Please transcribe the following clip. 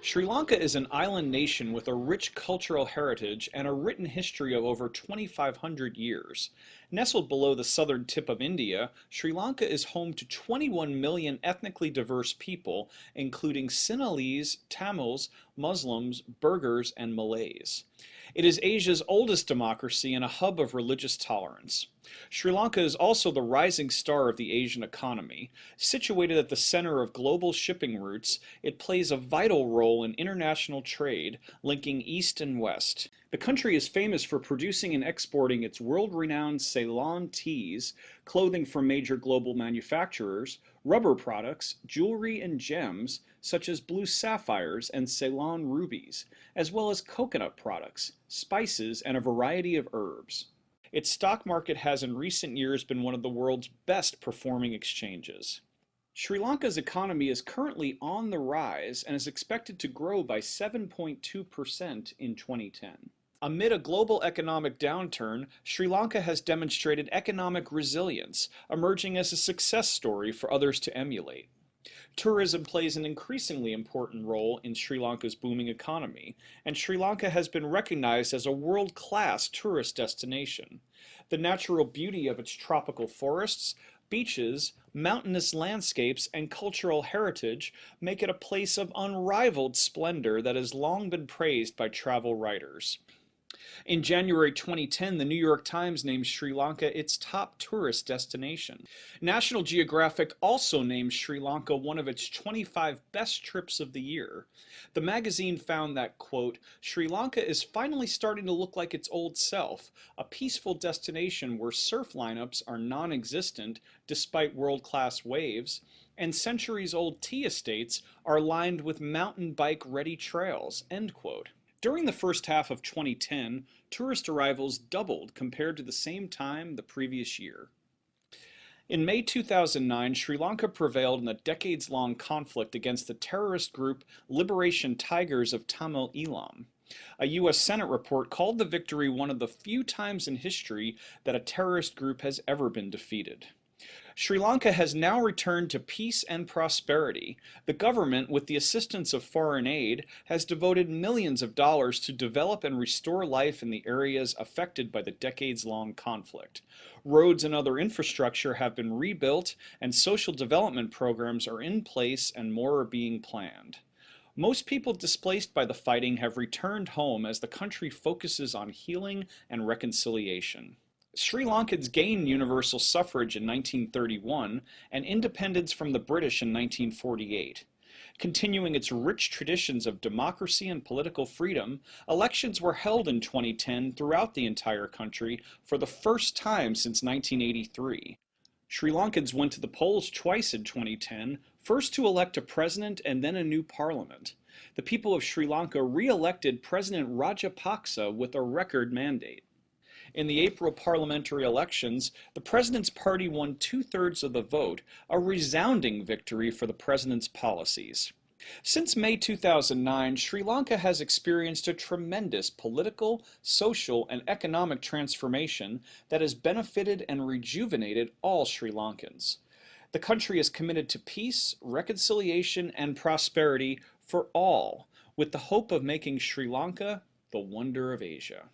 Sri Lanka is an island nation with a rich cultural heritage and a written history of over 2,500 years. Nestled below the southern tip of India, Sri Lanka is home to 21 million ethnically diverse people, including Sinhalese, Tamils, Muslims, Burghers, and Malays. It is Asia's oldest democracy and a hub of religious tolerance. Sri Lanka is also the rising star of the Asian economy. Situated at the center of global shipping routes, it plays a vital role in international trade, linking East and West. The country is famous for producing and exporting its world-renowned Ceylon teas, clothing from major global manufacturers, rubber products, jewelry, and gems, such as blue sapphires and Ceylon rubies, as well as coconut products, spices, and a variety of herbs. Its stock market has in recent years been one of the world's best performing exchanges. Sri Lanka's economy is currently on the rise and is expected to grow by 7.2% in 2010. Amid a global economic downturn, Sri Lanka has demonstrated economic resilience, emerging as a success story for others to emulate. Tourism plays an increasingly important role in Sri Lanka's booming economy, and Sri Lanka has been recognized as a world-class tourist destination. The natural beauty of its tropical forests, beaches, mountainous landscapes, and cultural heritage make it a place of unrivaled splendor that has long been praised by travel writers. In January 2010, the New York Times named Sri Lanka its top tourist destination. National Geographic also named Sri Lanka one of its 25 best trips of the year. The magazine found that, quote, Sri Lanka is finally starting to look like its old self, a peaceful destination where surf lineups are non-existent despite world-class waves, and centuries-old tea estates are lined with mountain bike-ready trails, end quote. During the first half of 2010, tourist arrivals doubled compared to the same time the previous year. In May 2009, Sri Lanka prevailed in a decades-long conflict against the terrorist group Liberation Tigers of Tamil Eelam. A U.S. Senate report called the victory one of the few times in history that a terrorist group has ever been defeated. Sri Lanka has now returned to peace and prosperity. The government, with the assistance of foreign aid, has devoted millions of dollars to develop and restore life in the areas affected by the decades-long conflict. Roads and other infrastructure have been rebuilt, and social development programs are in place and more are being planned. Most people displaced by the fighting have returned home as the country focuses on healing and reconciliation. Sri Lankans gained universal suffrage in 1931 and independence from the British in 1948. Continuing its rich traditions of democracy and political freedom, elections were held in 2010 throughout the entire country for the first time since 1983. Sri Lankans went to the polls twice in 2010, first to elect a president and then a new parliament. The people of Sri Lanka re-elected President Rajapaksa with a record mandate. In the April parliamentary elections, the president's party won two-thirds of the vote, a resounding victory for the president's policies. Since May 2009, Sri Lanka has experienced a tremendous political, social, and economic transformation that has benefited and rejuvenated all Sri Lankans. The country is committed to peace, reconciliation, and prosperity for all, with the hope of making Sri Lanka the wonder of Asia.